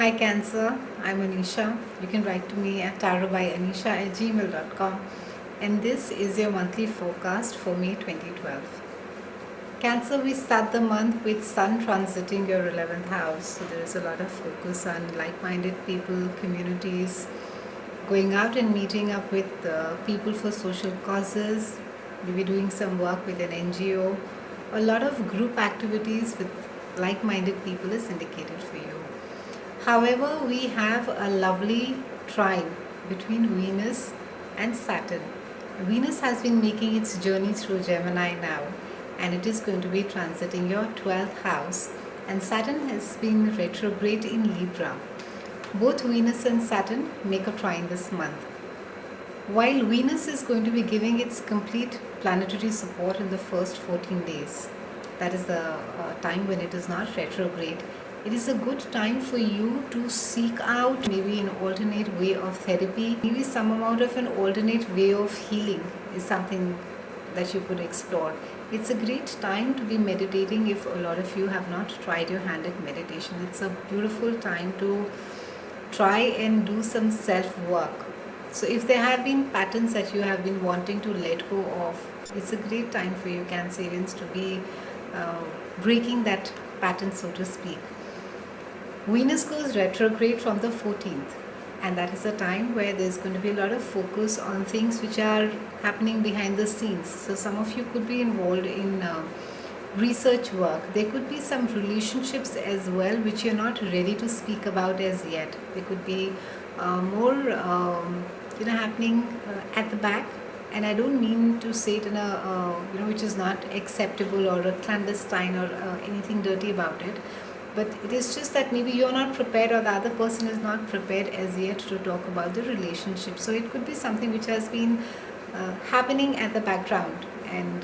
Hi Cancer, I'm Anisha. You can write to me at tarotbyanisha@gmail.com, and this is your monthly forecast for May 2012. Cancer, we start the month with Sun transiting your 11th house, so there is a lot of focus on like-minded people, communities, going out and meeting up with people for social causes, maybe doing some work with an NGO. A lot of group activities with like-minded people is indicated for you. However, we have a lovely trine between Venus and Saturn. Venus has been making its journey through Gemini now, and it is going to be transiting your 12th house, and Saturn has been retrograde in Libra. Both Venus and Saturn make a trine this month. While Venus is going to be giving its complete planetary support in the first 14 days, that is the time when it is not retrograde, it is a good time for you to seek out maybe an alternate way of therapy, maybe some amount of an alternate way of healing is something that you could explore. It's a great time to be meditating if a lot of you have not tried your hand at meditation. It's a beautiful time to try and do some self work. So if there have been patterns that you have been wanting to let go of, it's a great time for you Cancerians to be breaking that pattern, so to speak. Venus goes retrograde from the 14th, and that is a time where there's going to be a lot of focus on things which are happening behind the scenes. So some of you could be involved in research work. There could be some relationships as well which you're not ready to speak about as yet. There could be more happening at the back, and I don't mean to say it in a which is not acceptable or a clandestine or anything dirty about it, but it is just that maybe you're not prepared or the other person is not prepared as yet to talk about the relationship. So it could be something which has been happening at the background, and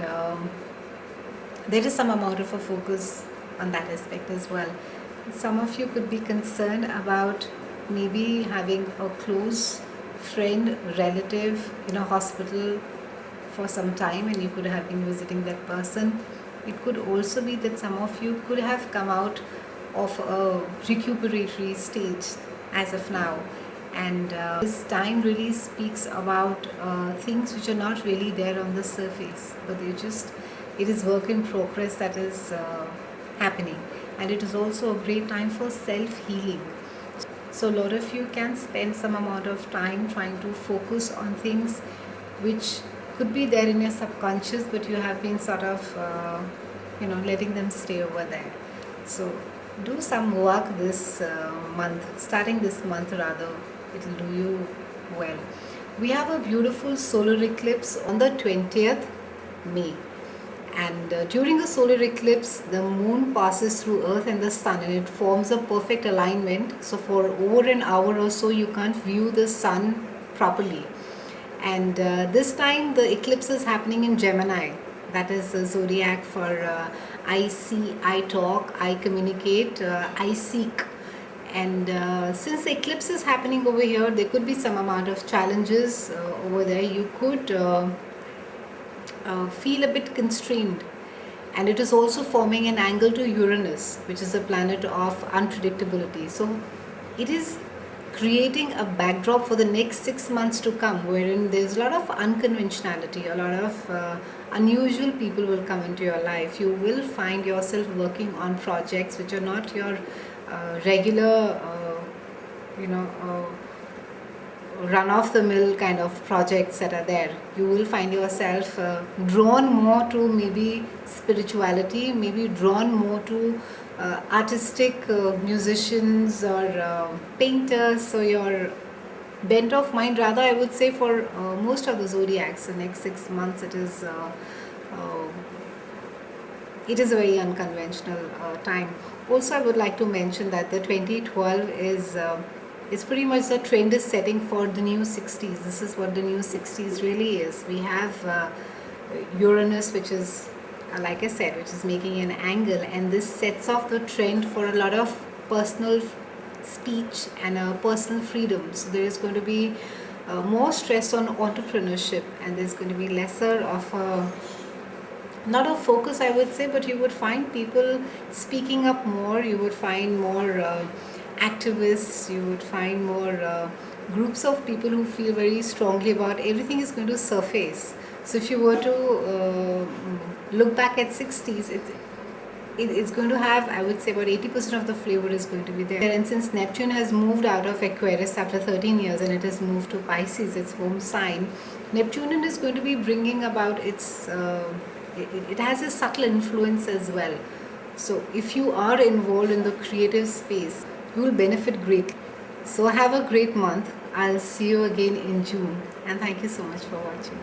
there is some amount of a focus on that aspect as well. Some of you could be concerned about maybe having a close friend, relative in a hospital for some time, and you could have been visiting that person. It could also be that some of you could have come out of a recuperatory stage as of now, and this time really speaks about things which are not really there on the surface, but it is work in progress that is happening, and it is also a great time for self-healing. So a lot of you can spend some amount of time trying to focus on things which could be there in your subconscious, but you have been sort of letting them stay over there. So do some work this month, starting this month rather, it will do you well. We have a beautiful solar eclipse on the 20th May, and during a solar eclipse the moon passes through earth and the sun, and it forms a perfect alignment. So for over an hour or so you can't view the sun properly, and this time the eclipse is happening in Gemini. That is the zodiac for I see, I talk, I communicate, I seek. And since the eclipse is happening over here, there could be some amount of challenges over there. You could feel a bit constrained, and it is also forming an angle to Uranus, which is a planet of unpredictability. So it is creating a backdrop for the next 6 months to come, wherein there's a lot of unconventionality, a lot of unusual people will come into your life. You will find yourself working on projects which are not your regular run-of-the-mill kind of projects that are there. You will find yourself drawn more to maybe spirituality, maybe drawn more to artistic musicians or painters. So your bent of mind, rather I would say, for most of the zodiacs, the next 6 months it is a very unconventional time. Also, I would like to mention that the 2012 is pretty much the trend is setting for the new 60s. This is what the new 60s really is. We have Uranus, which is, like I said, which is making an angle, and this sets off the trend for a lot of personal speech and personal freedom. So there is going to be more stress on entrepreneurship, and there's going to be lesser of not a focus, I would say, but you would find people speaking up more. You would find more activists, you would find more groups of people who feel very strongly about everything is going to surface. So if you were to look back at 60s, it's going to have, I would say, about 80% of the flavor is going to be there. And since Neptune has moved out of Aquarius after 13 years and it has moved to Pisces, its home sign, Neptunian is going to be bringing about its, it has a subtle influence as well. So if you are involved in the creative space, you will benefit greatly. So have a great month. I'll see you again in June, and thank you so much for watching.